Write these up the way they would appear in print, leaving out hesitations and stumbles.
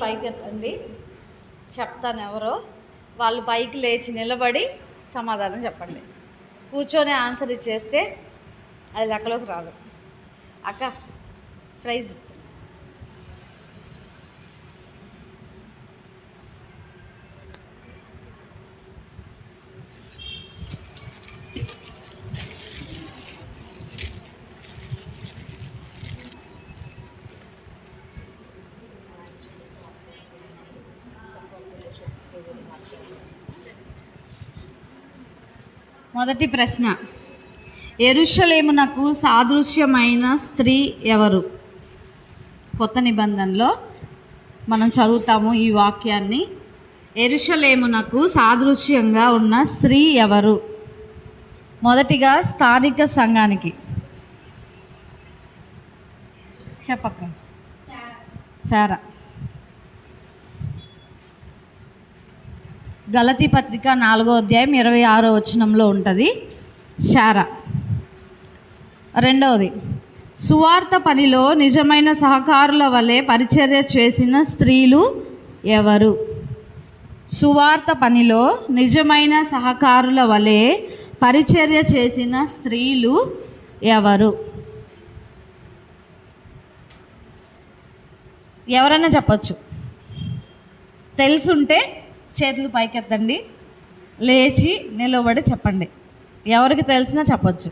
పైకి ఎత్తండి, చెప్తాను ఎవరో. వాళ్ళు పైకి లేచి నిలబడి సమాధానం చెప్పండి. కూర్చొని ఆన్సర్ ఇచ్చేస్తే అది లెక్కలోకి రాదు. అక్క ప్రైజ్. మొదటి ప్రశ్న, యెరూషలేమునకు సాదృశ్యమైన స్త్రీ ఎవరు? కొత్త నిబంధనలో మనం చదువుతాము ఈ వాక్యాన్ని. యెరూషలేమునకు సాదృశ్యంగా ఉన్న స్త్రీ ఎవరు? మొదటిగా స్థానిక సంఘానికి చెప్పక్క. సారా. గలతీ పత్రిక 4వ అధ్యాయం 26వ వచనంలో ఉంటుంది శారా. రెండవది, సువార్త పనిలో నిజమైన సహకారుల వలె పరిచర్య చేసిన స్త్రీలు ఎవరు? సువార్త పనిలో నిజమైన సహకారుల వలె పరిచర్య చేసిన స్త్రీలు ఎవరు? ఎవరైనా చెప్పచ్చు. తెలుసుంటే చేతులు పైకెత్తండి, లేచి నిలబడి చెప్పండి. ఎవరికి తెలిసినా చెప్పచ్చు.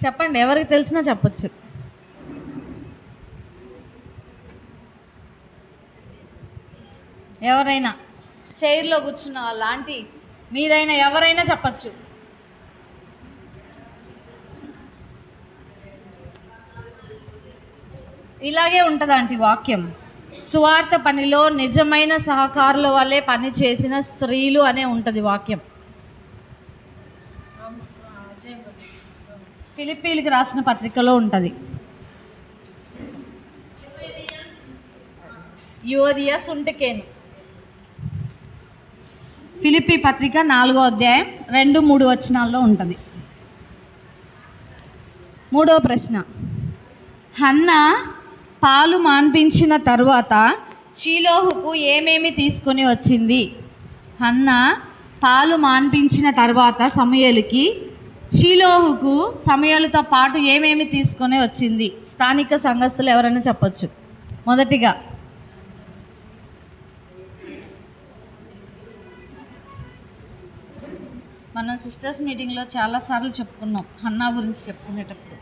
చెప్పండి, ఎవరికి తెలిసినా చెప్పచ్చు. ఎవరైనా చైర్లో కూర్చున్న వాళ్ళ ఆంటీ, మీరైనా ఎవరైనా చెప్పచ్చు. ఇలాగే ఉంటుంది ఆంటీ వాక్యం. సువార్త పనిలో నిజమైన సహకారుల వల్లే పని చేసిన స్త్రీలు అనే ఉంటుంది వాక్యం. ఫిలిప్పీలకు రాసిన పత్రికలో ఉంటుంది. యోదియస్ ఉంటకేను. ఫిలిప్పీ పత్రిక 4వ అధ్యాయం 2-3 వచనాల్లో ఉంటుంది. మూడవ ప్రశ్న, హన్నా పాలు మాన్పించిన తరువాత షీలోహుకు ఏమేమి తీసుకొని వచ్చింది? హన్నా పాలు మాన్పించిన తర్వాత సమూయేలుకి, షీలోహుకు సమూయేలుతో పాటు ఏమేమి తీసుకొని వచ్చింది? స్థానిక సంఘస్థులు ఎవరైనా చెప్పొచ్చు. మొదటిగా మనం సిస్టర్స్ మీటింగ్లో చాలాసార్లు చెప్పుకున్నాం హన్నా గురించి. చెప్పుకునేటప్పుడు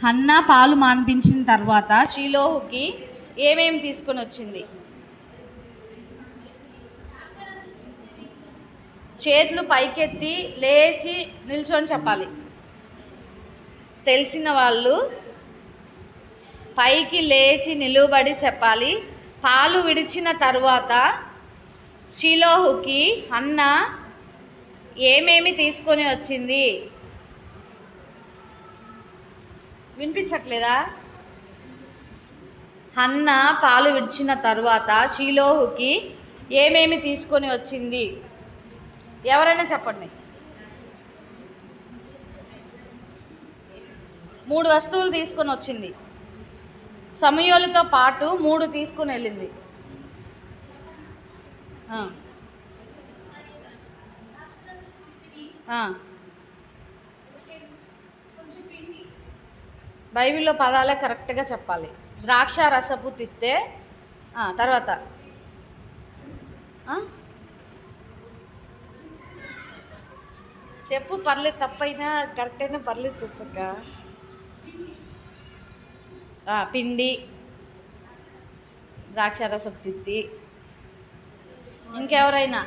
హన్నా పాలు మాన్పించిన తర్వాత షీలోహుకి ఏమేమి తీసుకొని వచ్చింది? చేతులు పైకెత్తి లేచి నిల్చొని చెప్పాలి. తెలిసిన వాళ్ళు పైకి లేచి నిలువబడి చెప్పాలి. పాలు విడిచిన తర్వాత షీలోహుకి హన్నా ఏమేమి తీసుకొని వచ్చింది? వినిపించట్లేదా? హన్నా పాలు విడిచిన తర్వాత షీలోహుకి ఏమేమి తీసుకొని వచ్చింది? ఎవరైనా చెప్పండి. 3 వస్తువులు తీసుకొని వచ్చింది. సమూయేలుతో పాటు 3 తీసుకొని వెళ్ళింది. బైబిల్లో పదాలే కరెక్ట్గా చెప్పాలి. ద్రాక్ష రసపు తిత్తే, తర్వాత చెప్పు, పర్లేదు, తప్పైనా కరెక్ట్ అయినా పర్లేదు చెప్పక్క. పిండి, ద్రాక్ష రసపు తిత్తి. ఇంకెవరైనా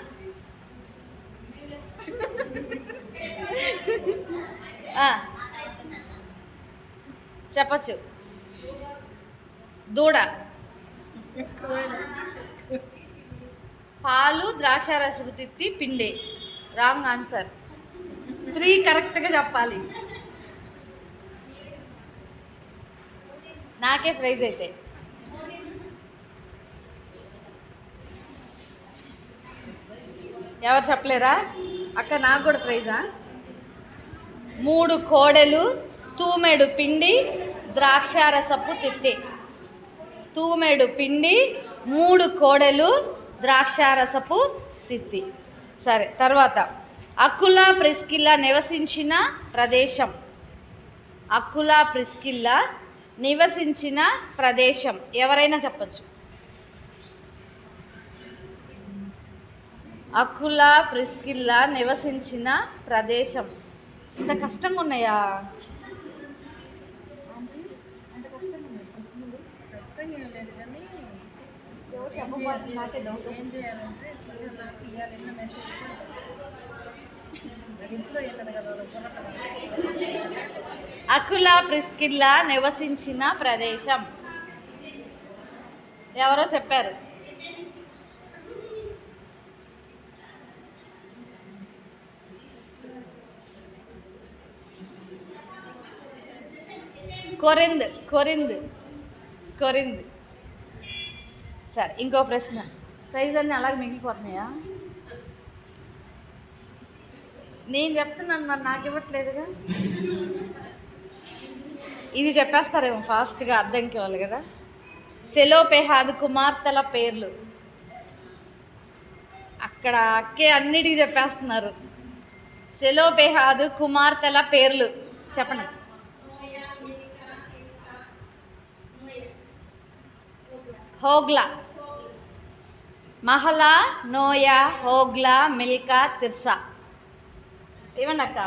చెప్పచ్చు. దూడ, పాలు, ద్రాక్ష రసపు తిత్తి, పిండి. Wrong answer. 3 కరెక్ట్గా చెప్పాలి. నాకే ప్రైజ్ అయితే. ఎవరు చెప్పలేరా? అక్క నాకు కూడా ప్రైజా? 3 కోడెలు, తూమెడు పిండి, ద్రాక్షారసపు తిత్తి. తూమెడు పిండి, 3 కోడెలు, ద్రాక్షారసపు తిత్తి. సరే, తర్వాత అకుల ప్రిస్కిల్లా నివసించిన ప్రదేశం. అకుల ప్రిస్కిల్లా నివసించిన ప్రదేశం ఎవరైనా చెప్పచ్చు. అకుల ప్రిస్కిల్లా నివసించిన ప్రదేశం. ఇంత కష్టంగా ఉన్నాయా? ఏం చేయాలంటే నాకు ఇవ్వాలి మెసేజ్ అకుల ప్రిస్కిల్లా నివసించిన ప్రదేశం ఎవరో చెప్పారు. కొరింద్. కొరింద్ కొరింద్ సరే, ఇంకో ప్రశ్న. ప్రైజ్ అన్నీ అలాగే మిగిలిపోతున్నాయా? నేను చెప్తున్నాను, మరి నాకు ఇవ్వట్లేదుగా. ఇది చెప్పేస్తారేమో ఫాస్ట్గా, అర్థంకి వాళ్ళు కదా. సెలోపెహాదు కుమార్తెల పేర్లు. అక్కడ అక్కే అన్నిటికీ చెప్పేస్తున్నారు. సెలోపెహాదు కుమార్తెల పేర్లు చెప్పండి. Hoglah, Mahlah, Noah, Hoglah, Milcah, Tirzah. ఇవ్వండి అక్క.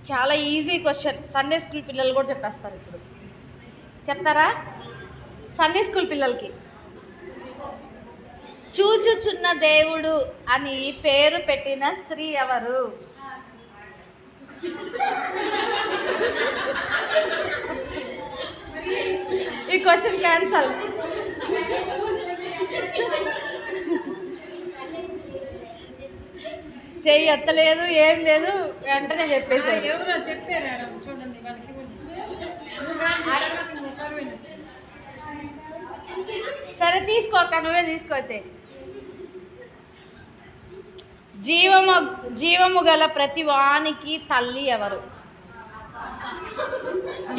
చాలా ఈజీ క్వశ్చన్. సండే స్కూల్ పిల్లలు కూడా చెప్పేస్తారు. ఇప్పుడు చెప్తారా? సండే స్కూల్ పిల్లలకి చూచుచున్న దేవుడు అని పేరు పెట్టిన స్త్రీ ఎవరు? ఈ క్వశ్చన్ క్యాన్సల్. చెయ్యి ఎత్తలేదు, ఏం లేదు, వెంటనే చెప్పేసారు. ఎవరో చెప్పారు చూడండి. సరే తీసుకోక, నువ్వే తీసుకోతే. జీవము గల ప్రతి వానికి తల్లి ఎవరు?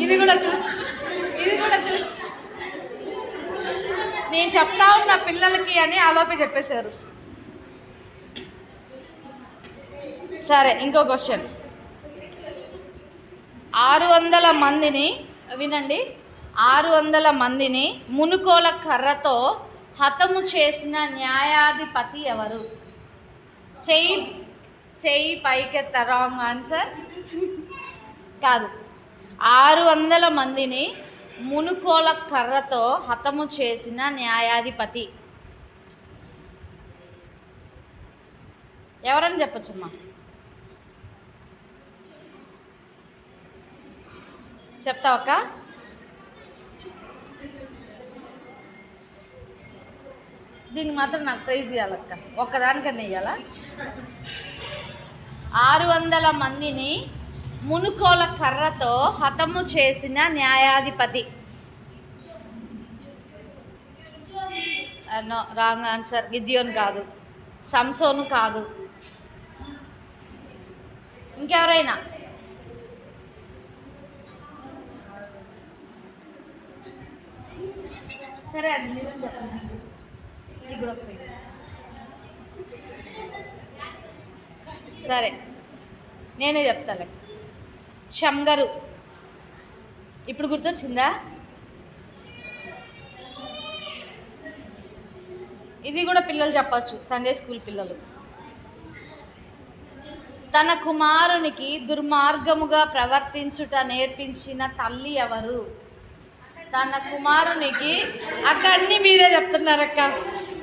ఇది కూడా తెలుసు. నేను చెప్తా ఉన్నా పిల్లలకి అని ఆలోపే చెప్పేశారు. సరే, ఇంకో క్వశ్చన్. 600 మందిని వినండి. 600 మందిని మునుకోల కర్రతో హతము చేసిన న్యాయాధిపతి ఎవరు? చెయ్యి పైకెత్త. Wrong answer. కాదు. 600 మందిని మునుకోల కర్రతో హతము చేసిన న్యాయాధిపతి ఎవరని చెప్పొచ్చమ్మా? చెప్తావక్క? దీనికి మాత్రం నాకు ప్రైజ్ ఇవ్వాలక్క. ఒక్కదానికన్నా ఇవ్వాలా? 600 మందిని మునుకోల కర్రతో హతము చేసిన న్యాయాధిపతి. No, wrong answer. గిద్యోన్ కాదు, సంసోను కాదు. ఇంకెవరైనా? సరే, అది సరే, నేనే చెప్తాలే. షంగరు. ఇప్పుడు గుర్తొచ్చిందా? ఇది కూడా పిల్లలు చెప్పచ్చు, సండే స్కూల్ పిల్లలు. తన కుమారునికి దుర్మార్గముగా ప్రవర్తించుట నేర్పించిన తల్లి ఎవరు? తన కుమారునికి. అక్క అన్నీ మీరే చెప్తున్నారక్క.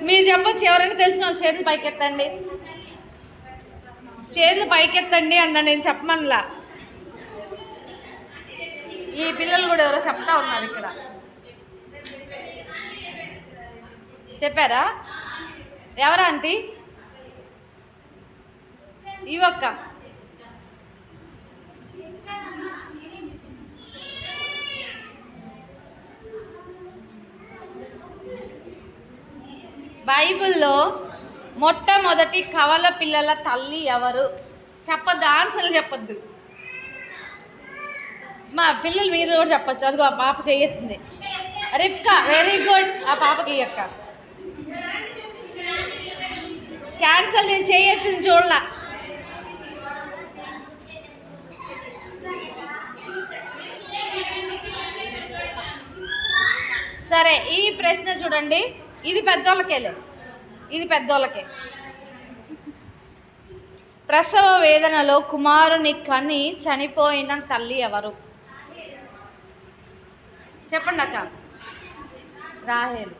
మీరు చెప్పచ్చు. ఎవరైనా తెలిసిన వాళ్ళు చేతులు పైకెత్తండి. చేతులు పైకెత్తండి అన్న, నేను చెప్పమనలా. ఈ పిల్లలు కూడా ఎవరో చెప్తా ఉన్నారు ఇక్కడ. చెప్పారా? ఎవరా ఆంటీ? ఇవక్క. బైబిల్లో మొట్టమొదటి కవల పిల్లల తల్లి ఎవరు? చెప్పొద్దు, ఆన్సర్లు చెప్పొద్దు. మా పిల్లలు మీరు కూడా చెప్పచ్చు. అదిగో ఆ పాప చేయెత్తుంది. రిప్కా, వెరీ గుడ్. ఆ పాపకి అక్క క్యాన్సల్. నేను చేయెత్తింది చూడలా. సరే, ఈ ప్రశ్న చూడండి. ఇది పెద్దోళ్ళకేలే, ఇది పెద్దోళ్ళకే. ప్రసవ వేదనలో కుమారుని కని చనిపోయిన తల్లి ఎవరు? చెప్పండి అక్క. రాహేలు.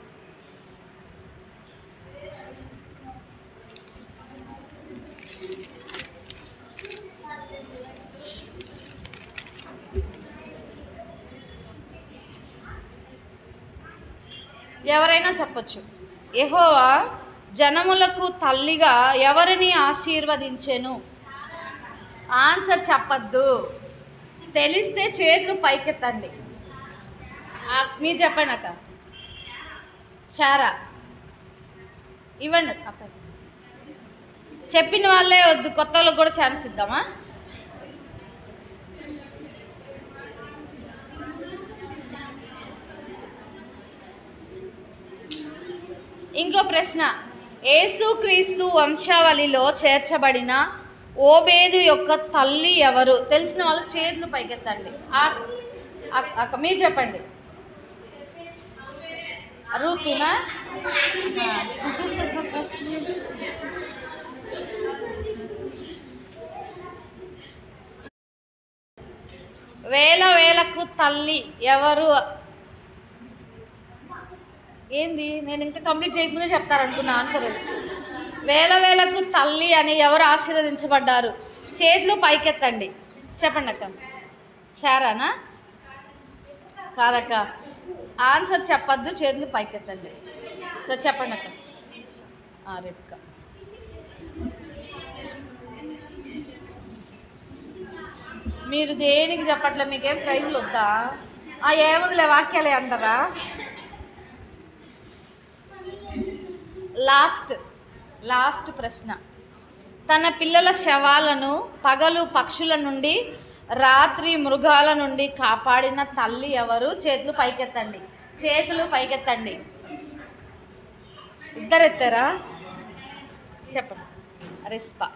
ఎవరైనా చెప్పొచ్చు. యెహోవా జనములకు తల్లిగా ఎవరిని ఆశీర్వదించెను? ఆన్సర్ చెప్పద్దు. తెలిస్తే చేతులు పైకెత్తండి. మీరు చెప్పండి అక్క. చారా ఇవ్వండి అక్క. చెప్పిన వాళ్ళే వద్దు, కొత్త వాళ్ళకి కూడా ఛాన్స్ ఇద్దామా? ఇంకో ప్రశ్న. యేసుక్రీస్తు వంశావళిలో చేర్చబడిన ఓబేదు యొక్క తల్లి ఎవరు? తెలిసిన వాళ్ళు చేతులు పైకెత్తండి. అక్క మీరు చెప్పండి. రూతునా? వేల వేలకు తల్లి ఎవరు? ఏంది, నేను ఇంకా కంప్లీట్ చేయకముందే చెప్తారనుకున్నా ఆన్సర్. వేల వేలకు తల్లి అని ఎవరు ఆశీర్వదించబడ్డారు? చేతులు పైకెత్తండి. చెప్పండి అక్క. చారానా? కాదక్క, ఆన్సర్ చెప్పద్దు, చేతులు పైకెత్తండి. సో చెప్పండి అక్క. రేపుక. మీరు దేనికి చెప్పట్లే? మీకేం ప్రైజులు వద్దా? ఏముందిలే, వాక్యాలే అంటారా? లాస్ట్ ప్రశ్న. తన పిల్లల శవాలను పగలు పక్షుల నుండి, రాత్రి మృగాల నుండి కాపాడిన తల్లి ఎవరు? చేతులు పైకెత్తండి. చేతులు పైకెత్తండి. ఇద్దరెత్తారా? చెప్పండి. రిస్పా.